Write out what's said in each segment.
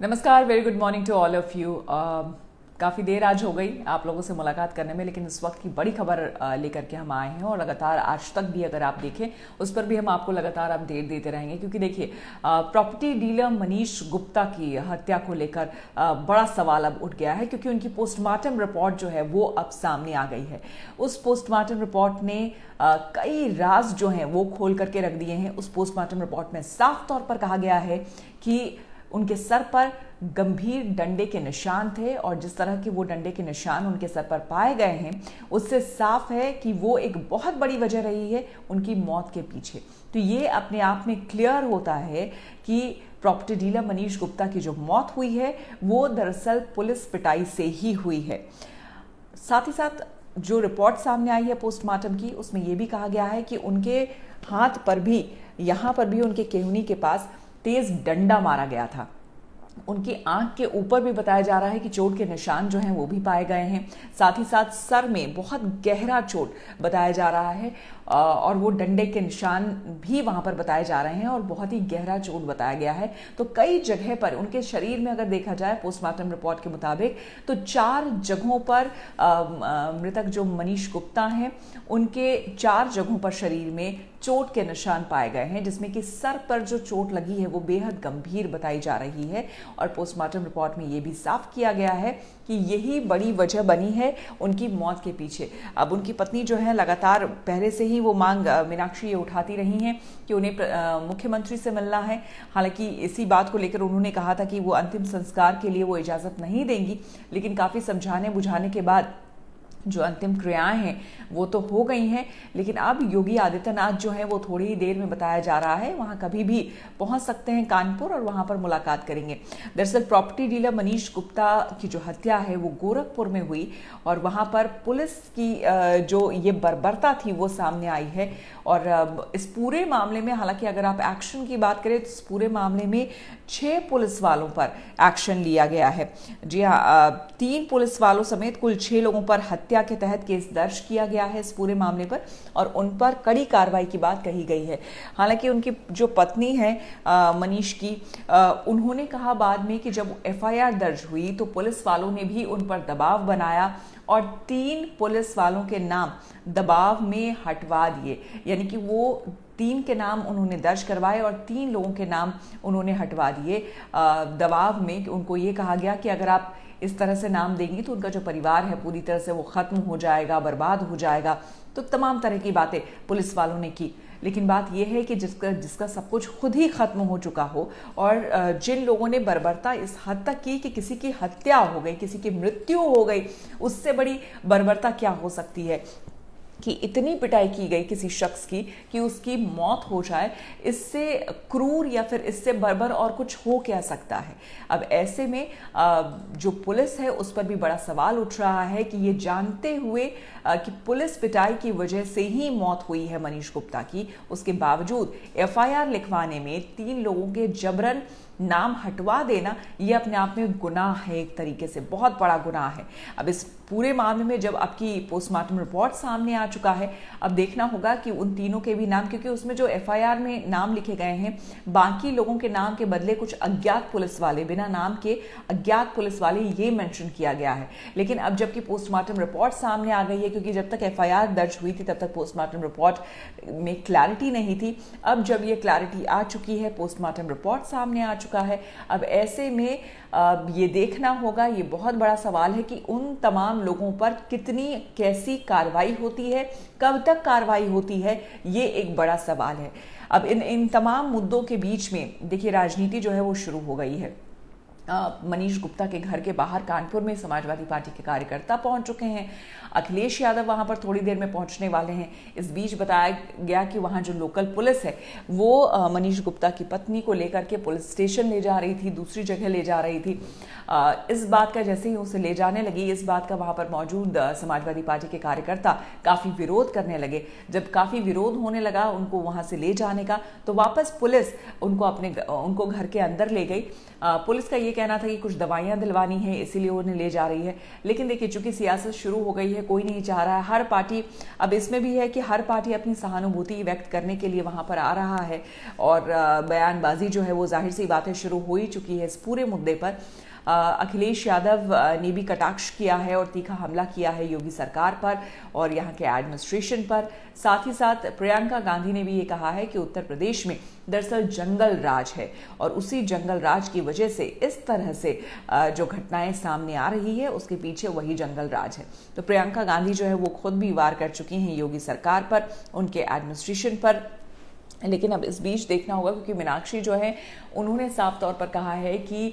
नमस्कार, very good morning to all of you. काफ़ी देर आज हो गई आप लोगों से मुलाकात करने में, लेकिन इस वक्त की बड़ी खबर लेकर के हम आए हैं और लगातार आज तक भी अगर आप देखें उस पर भी हम आपको लगातार अपडेट देते रहेंगे। क्योंकि देखिए, प्रॉपर्टी डीलर मनीष गुप्ता की हत्या को लेकर बड़ा सवाल अब उठ गया है, क्योंकि उनकी पोस्टमार्टम रिपोर्ट जो है वो अब सामने आ गई है। उस पोस्टमार्टम रिपोर्ट ने कई राज जो हैं वो खोल करके रख दिए हैं। उस पोस्टमार्टम रिपोर्ट में साफ तौर पर कहा गया है कि उनके सर पर गंभीर डंडे के निशान थे और जिस तरह के वो डंडे के निशान उनके सर पर पाए गए हैं उससे साफ है कि वो एक बहुत बड़ी वजह रही है उनकी मौत के पीछे। तो ये अपने आप में क्लियर होता है कि प्रॉपर्टी डीलर मनीष गुप्ता की जो मौत हुई है वो दरअसल पुलिस पिटाई से ही हुई है। साथ ही साथ जो रिपोर्ट सामने आई है पोस्टमार्टम की, उसमें ये भी कहा गया है कि उनके हाथ पर भी, यहाँ पर भी उनके केहूनी के पास तेज डंडा मारा गया था। उनकी आंख के ऊपर भी बताया जा रहा है कि चोट के निशान जो हैं वो भी पाए गए हैं। साथ ही साथ सर में बहुत गहरा चोट बताया जा रहा है और वो डंडे के निशान भी वहां पर बताए जा रहे हैं और बहुत ही गहरा चोट बताया गया है। तो कई जगह पर उनके शरीर में अगर देखा जाए पोस्टमार्टम रिपोर्ट के मुताबिक तो 4 जगहों पर मृतक जो मनीष गुप्ता हैं उनके 4 जगहों पर शरीर में चोट के निशान पाए गए हैं, जिसमें कि सर पर जो चोट लगी है वो बेहद गंभीर बताई जा रही है। और पोस्टमार्टम रिपोर्ट में ये भी साफ किया गया है कि यही बड़ी वजह बनी है उनकी मौत के पीछे। अब उनकी पत्नी जो है लगातार पहले से ही वो मांग मीनाक्षी ये उठाती रही हैं कि उन्हें मुख्यमंत्री से मिलना है। हालांकि इसी बात को लेकर उन्होंने कहा था कि वो अंतिम संस्कार के लिए वो इजाजत नहीं देंगी, लेकिन काफी समझाने बुझाने के बाद जो अंतिम क्रियाएं हैं वो तो हो गई हैं। लेकिन अब योगी आदित्यनाथ जो है वो थोड़ी ही देर में बताया जा रहा है वहां कभी भी पहुंच सकते हैं कानपुर और वहां पर मुलाकात करेंगे। दरअसल प्रॉपर्टी डीलर मनीष गुप्ता की जो हत्या है वो गोरखपुर में हुई और वहां पर पुलिस की जो ये बर्बरता थी वो सामने आई है। और इस पूरे मामले में, हालांकि अगर आप एक्शन की बात करें तो इस पूरे मामले में 6 पुलिस वालों पर एक्शन लिया गया है। जी हाँ, 3 पुलिस वालों समेत कुल 6 लोगों पर हत्या के तहत केस दर्ज किया गया है इस पूरे मामले पर और उन पर कड़ी कार्रवाई की बात कही गई है। हालांकि उनकी जो पत्नी है मनीष की, उन्होंने कहा बाद में कि जब एफआईआर दर्ज हुई तो पुलिस वालों ने भी उन पर दबाव बनाया और 3 पुलिस वालों के नाम दबाव में हटवा दिए। यानी कि वो 3 के नाम उन्होंने दर्ज करवाए और 3 लोगों के नाम उन्होंने हटवा दिए दबाव में। उनको ये कहा गया कि अगर आप इस तरह से नाम देंगी तो उनका जो परिवार है पूरी तरह से वो खत्म हो जाएगा, बर्बाद हो जाएगा। तो तमाम तरह की बातें पुलिस वालों ने की। लेकिन बात यह है कि जिसका सब कुछ खुद ही खत्म हो चुका हो और जिन लोगों ने बर्बरता इस हद तक की कि किसी की हत्या हो गई, किसी की मृत्यु हो गई, उससे बड़ी बर्बरता क्या हो सकती है कि इतनी पिटाई की गई किसी शख्स की कि उसकी मौत हो जाए। इससे क्रूर या फिर इससे बर्बर और कुछ हो क्या सकता है। अब ऐसे में जो पुलिस है उस पर भी बड़ा सवाल उठ रहा है कि ये जानते हुए कि पुलिस पिटाई की वजह से ही मौत हुई है मनीष गुप्ता की, उसके बावजूद एफआईआर लिखवाने में 3 लोगों के जबरन नाम हटवा देना ये अपने आप में गुनाह है, एक तरीके से बहुत बड़ा गुनाह है। अब इस पूरे मामले में जब आपकी पोस्टमार्टम रिपोर्ट सामने आ चुका है, अब देखना होगा कि उन तीनों के भी नाम, क्योंकि उसमें जो एफआईआर में नाम लिखे गए हैं बाकी लोगों के नाम के बदले कुछ अज्ञात पुलिस वाले, बिना नाम के अज्ञात पुलिस वाले ये मेंशन किया गया है। लेकिन अब जबकि पोस्टमार्टम रिपोर्ट सामने आ गई है, क्योंकि जब तक एफआईआर दर्ज हुई थी तब तक पोस्टमार्टम रिपोर्ट में क्लैरिटी नहीं थी। अब जब ये क्लैरिटी आ चुकी है, पोस्टमार्टम रिपोर्ट सामने आ चुका है, अब ऐसे में ये देखना होगा, ये बहुत बड़ा सवाल है कि उन तमाम लोगों पर कितनी कैसी कार्रवाई होती है, कब तक कार्रवाई होती है, ये एक बड़ा सवाल है। अब इन तमाम मुद्दों के बीच में देखिए राजनीति जो है वो शुरू हो गई है। मनीष गुप्ता के घर के बाहर कानपुर में समाजवादी पार्टी के कार्यकर्ता पहुंच चुके हैं। अखिलेश यादव वहां पर थोड़ी देर में पहुंचने वाले हैं। इस बीच बताया गया कि वहां जो लोकल पुलिस है वो मनीष गुप्ता की पत्नी को लेकर के पुलिस स्टेशन ले जा रही थी, दूसरी जगह ले जा रही थी। इस बात का जैसे ही उसे ले जाने लगी, इस बात का वहां पर मौजूद समाजवादी पार्टी के कार्यकर्ता काफी विरोध करने लगे। जब काफी विरोध होने लगा उनको वहां से ले जाने का, तो वापस पुलिस उनको घर के अंदर ले गई। पुलिस का ये कहना था कि कुछ दवाइयां दिलवानी है इसीलिए उन्हें ले जा रही है। लेकिन देखिए चूंकि सियासत शुरू हो गई है, कोई नहीं चाह रहा है, हर पार्टी, अब इसमें भी है कि हर पार्टी अपनी सहानुभूति व्यक्त करने के लिए वहां पर आ रहा है और बयानबाजी जो है वो जाहिर सी बात है शुरू हो ही चुकी है इस पूरे मुद्दे पर। अखिलेश यादव ने भी कटाक्ष किया है और तीखा हमला किया है योगी सरकार पर और यहाँ के एडमिनिस्ट्रेशन पर। साथ ही साथ प्रियंका गांधी ने भी ये कहा है कि उत्तर प्रदेश में दरअसल जंगल राज है और उसी जंगल राज की वजह से इस तरह से जो घटनाएं सामने आ रही है उसके पीछे वही जंगल राज है। तो प्रियंका गांधी जो है वो खुद भी वार कर चुकी हैं योगी सरकार पर, उनके एडमिनिस्ट्रेशन पर। लेकिन अब इस बीच देखना होगा क्योंकि मीनाक्षी जो है उन्होंने साफ तौर पर कहा है कि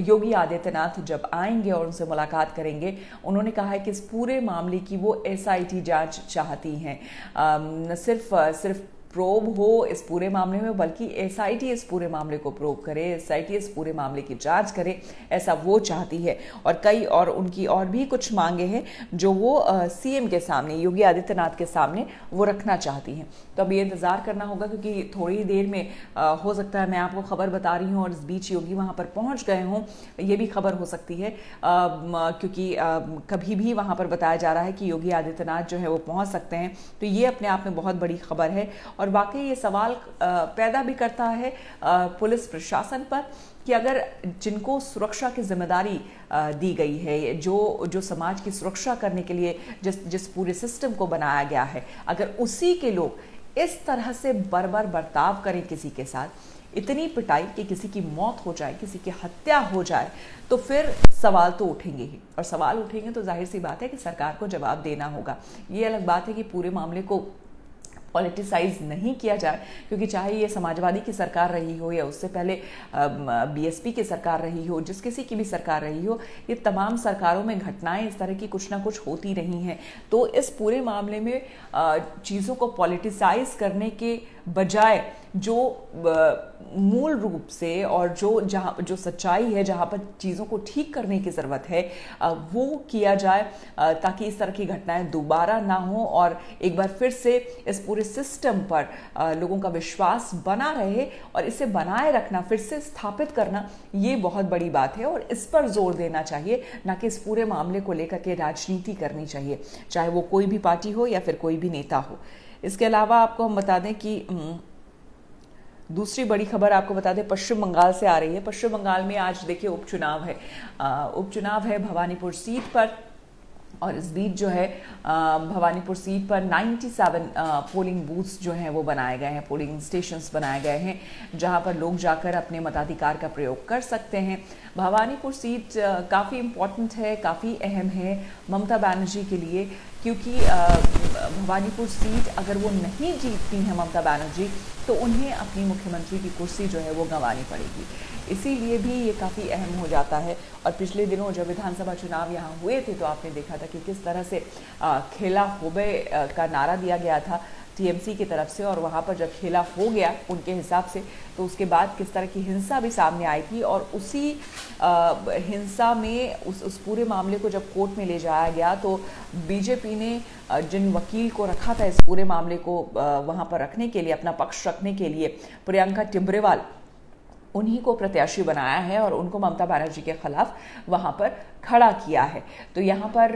योगी आदित्यनाथ जब आएंगे और उनसे मुलाकात करेंगे, उन्होंने कहा है कि इस पूरे मामले की वो एसआईटी जांच चाहती हैं, न सिर्फ प्रोब हो इस पूरे मामले में बल्कि एसआईटी इस पूरे मामले को प्रोब करे, एसआईटी इस पूरे मामले की जांच करे, ऐसा वो चाहती है। और कई और उनकी और भी कुछ मांगे हैं जो वो सीएम के सामने, योगी आदित्यनाथ के सामने वो रखना चाहती हैं। तो अब ये इंतजार करना होगा क्योंकि थोड़ी देर में हो सकता है मैं आपको खबर बता रही हूँ और इस बीच योगी वहां पर पहुंच गए हों, ये भी खबर हो सकती है क्योंकि कभी भी वहां पर बताया जा रहा है कि योगी आदित्यनाथ जो है वो पहुंच सकते हैं। तो ये अपने आप में बहुत बड़ी खबर है और वाकई ये सवाल पैदा भी करता है पुलिस प्रशासन पर कि अगर जिनको सुरक्षा की जिम्मेदारी दी गई है, जो समाज की सुरक्षा करने के लिए जिस पूरे सिस्टम को बनाया गया है, अगर उसी के लोग इस तरह से बर्बर बर्ताव करें किसी के साथ, इतनी पिटाई कि किसी की मौत हो जाए, किसी की हत्या हो जाए, तो फिर सवाल तो उठेंगे ही। और सवाल उठेंगे तो जाहिर सी बात है कि सरकार को जवाब देना होगा। ये अलग बात है कि पूरे मामले को पॉलिटिसाइज नहीं किया जाए क्योंकि चाहे ये समाजवादी की सरकार रही हो या उससे पहले बीएसपी की सरकार रही हो, जिस किसी की भी सरकार रही हो, ये तमाम सरकारों में घटनाएं इस तरह की कुछ ना कुछ होती रही हैं। तो इस पूरे मामले में चीज़ों को पॉलिटिसाइज करने के बजाय जो मूल रूप से और जो सच्चाई है, जहाँ पर चीज़ों को ठीक करने की ज़रूरत है, वो किया जाए ताकि इस तरह की घटनाएं दोबारा ना हो और एक बार फिर से इस पूरे सिस्टम पर लोगों का विश्वास बना रहे और इसे बनाए रखना, फिर से स्थापित करना, ये बहुत बड़ी बात है और इस पर जोर देना चाहिए, ना कि इस पूरे मामले को लेकर के राजनीति करनी चाहिए, चाहे वो कोई भी पार्टी हो या फिर कोई भी नेता हो। इसके अलावा आपको हम बता दें कि दूसरी बड़ी खबर आपको बता दें पश्चिम बंगाल से आ रही है। पश्चिम बंगाल में आज देखिए उपचुनाव है, उपचुनाव है भवानीपुर सीट पर और इस बीच जो है भवानीपुर सीट पर 97 पोलिंग बूथ्स जो हैं वो बनाए गए हैं, पोलिंग स्टेशंस बनाए गए हैं जहां पर लोग जाकर अपने मताधिकार का प्रयोग कर सकते हैं। भवानीपुर सीट काफ़ी इम्पॉर्टेंट है, काफ़ी अहम है ममता बनर्जी के लिए क्योंकि भवानीपुर सीट अगर वो नहीं जीतती हैं ममता बनर्जी तो उन्हें अपनी मुख्यमंत्री की कुर्सी जो है वो गंवानी पड़ेगी। इसीलिए भी ये काफ़ी अहम हो जाता है। और पिछले दिनों जब विधानसभा चुनाव यहाँ हुए थे तो आपने देखा था कि किस तरह से खेला होबे का नारा दिया गया था टीएमसी की तरफ से और वहाँ पर जब खेला हो गया उनके हिसाब से तो उसके बाद किस तरह की हिंसा भी सामने आई थी और उसी हिंसा में उस पूरे मामले को जब कोर्ट में ले जाया गया तो बीजेपी ने जिन वकील को रखा था इस पूरे मामले को वहाँ पर रखने के लिए, अपना पक्ष रखने के लिए, प्रियंका टिब्रेवाल, उन्हीं को प्रत्याशी बनाया है और उनको ममता बनर्जी के खिलाफ वहां पर खड़ा किया है। तो यहाँ पर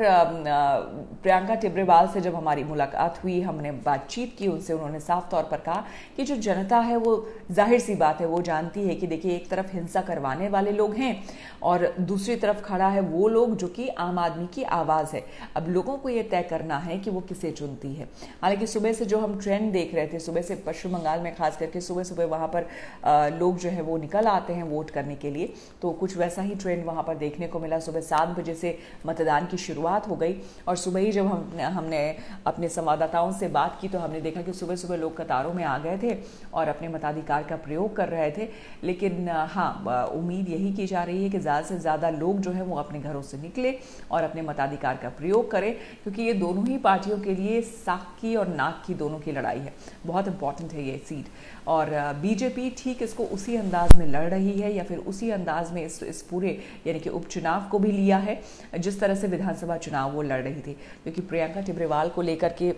प्रियंका टिब्रेवाल से जब हमारी मुलाकात हुई, हमने बातचीत की उनसे, उन्होंने साफ तौर पर कहा कि जो जनता है वो जाहिर सी बात है वो जानती है कि देखिए एक तरफ हिंसा करवाने वाले लोग हैं और दूसरी तरफ खड़ा है वो लोग जो कि आम आदमी की आवाज़ है। अब लोगों को ये तय करना है कि वो किसे चुनती है। हालांकि सुबह से जो हम ट्रेंड देख रहे थे, सुबह से पश्चिम बंगाल में खास करके सुबह सुबह वहाँ पर लोग जो है वो निकल आते हैं वोट करने के लिए, तो कुछ वैसा ही ट्रेंड वहाँ पर देखने को मिला। सुबह 7 बजे से मतदान की शुरुआत हो गई और सुबह ही जब हमने अपने संवाददाताओं से बात की तो हमने देखा कि सुबह सुबह लोग कतारों में आ गए थे और अपने मताधिकार का प्रयोग कर रहे थे। लेकिन हाँ, उम्मीद यही की जा रही है कि ज़्यादा से ज़्यादा लोग जो है वो अपने घरों से निकले और अपने मताधिकार का प्रयोग करें क्योंकि ये दोनों ही पार्टियों के लिए साख की और नाक की दोनों की लड़ाई है। बहुत इंपॉर्टेंट है ये सीट और बीजेपी ठीक इसको उसी अंदाज में लड़ रही है या फिर उसी अंदाज में इस पूरे यानी कि उपचुनाव को भी लिया है जिस तरह से विधानसभा चुनाव वो लड़ रही थी, क्योंकि प्रियंका टिब्रेवाल को लेकर के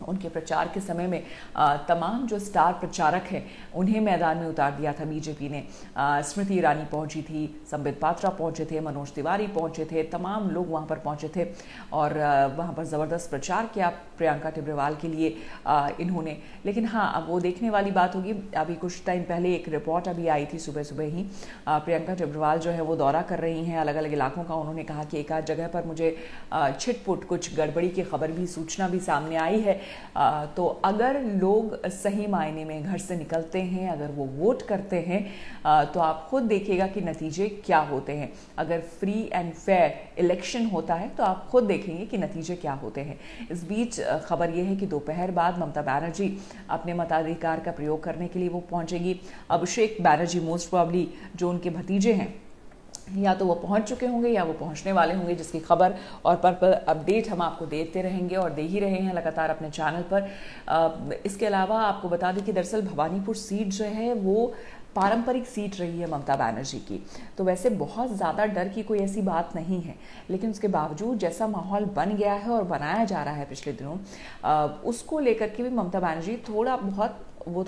उनके प्रचार के समय में तमाम जो स्टार प्रचारक हैं उन्हें मैदान में उतार दिया था बीजेपी ने। स्मृति ईरानी पहुंची थी, संबित पात्रा पहुंचे थे, मनोज तिवारी पहुंचे थे, तमाम लोग वहां पर पहुंचे थे और वहां पर ज़बरदस्त प्रचार किया प्रियंका टिब्रेवाल के लिए इन्होंने। लेकिन हाँ, अब वो देखने वाली बात होगी। अभी कुछ टाइम पहले एक रिपोर्ट अभी आई थी सुबह सुबह ही, प्रियंका टिब्रेवाल जो है वो दौरा कर रही हैं अलग अलग इलाकों का। उन्होंने कहा कि एक आध जगह पर मुझे छिटपुट कुछ गड़बड़ी की खबर भी, सूचना भी सामने आई है। तो अगर लोग सही मायने में घर से निकलते हैं, अगर वो वोट करते हैं, तो आप खुद देखिएगा कि नतीजे क्या होते हैं। अगर फ्री एंड फेयर इलेक्शन होता है तो आप खुद देखेंगे कि नतीजे क्या होते हैं। इस बीच खबर यह है कि दोपहर बाद ममता बनर्जी अपने मताधिकार का प्रयोग करने के लिए वो पहुंचेगी। अभिषेक बनर्जी मोस्ट प्रोबेबली जो उनके भतीजे हैं, या तो वो पहुंच चुके होंगे या वो पहुंचने वाले होंगे, जिसकी खबर और पर अपडेट हम आपको देते रहेंगे और दे ही रहे हैं लगातार अपने चैनल पर। इसके अलावा आपको बता दें कि दरअसल भवानीपुर सीट जो है वो पारंपरिक सीट रही है ममता बनर्जी की, तो वैसे बहुत ज़्यादा डर की कोई ऐसी बात नहीं है। लेकिन उसके बावजूद जैसा माहौल बन गया है और बनाया जा रहा है पिछले दिनों, उसको लेकर के भी ममता बनर्जी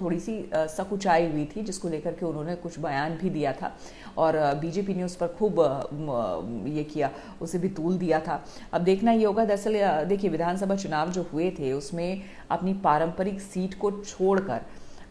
थोड़ी सी सकुचाई हुई थी, जिसको लेकर के उन्होंने कुछ बयान भी दिया था और बीजेपी ने उस पर खूब ये किया, उसे भी तूल दिया था। अब देखना ये होगा। दरअसल देखिए, विधानसभा चुनाव जो हुए थे उसमें अपनी पारंपरिक सीट को छोड़कर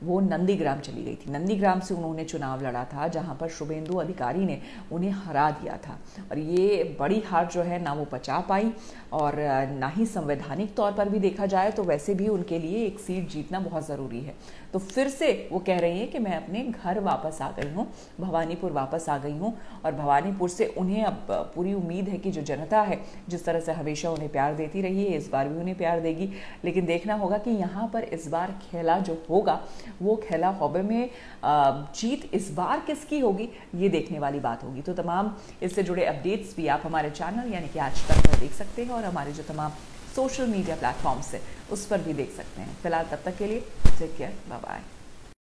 वो नंदीग्राम चली गई थी। नंदीग्राम से उन्होंने चुनाव लड़ा था, जहां पर शुभेंदु अधिकारी ने उन्हें हरा दिया था और ये बड़ी हार जो है ना वो पचा पाई और ना ही संवैधानिक तौर पर भी देखा जाए तो वैसे भी उनके लिए एक सीट जीतना बहुत ज़रूरी है। तो फिर से वो कह रही हैं कि मैं अपने घर वापस आ गई हूँ, भवानीपुर वापस आ गई हूँ और भवानीपुर से उन्हें अब पूरी उम्मीद है कि जो जनता है जिस तरह से हमेशा उन्हें प्यार देती रही है, इस बार भी उन्हें प्यार देगी। लेकिन देखना होगा कि यहाँ पर इस बार खेला जो होगा वो खेला हौबे में जीत इस बार किसकी होगी, ये देखने वाली बात होगी। तो तमाम इससे जुड़े अपडेट्स भी आप हमारे चैनल यानी कि आज तक पर देख सकते हैं और हमारे जो तमाम सोशल मीडिया प्लेटफॉर्म्स है उस पर भी देख सकते हैं। फिलहाल तब तक के लिए टेक केयर, बाय बाय।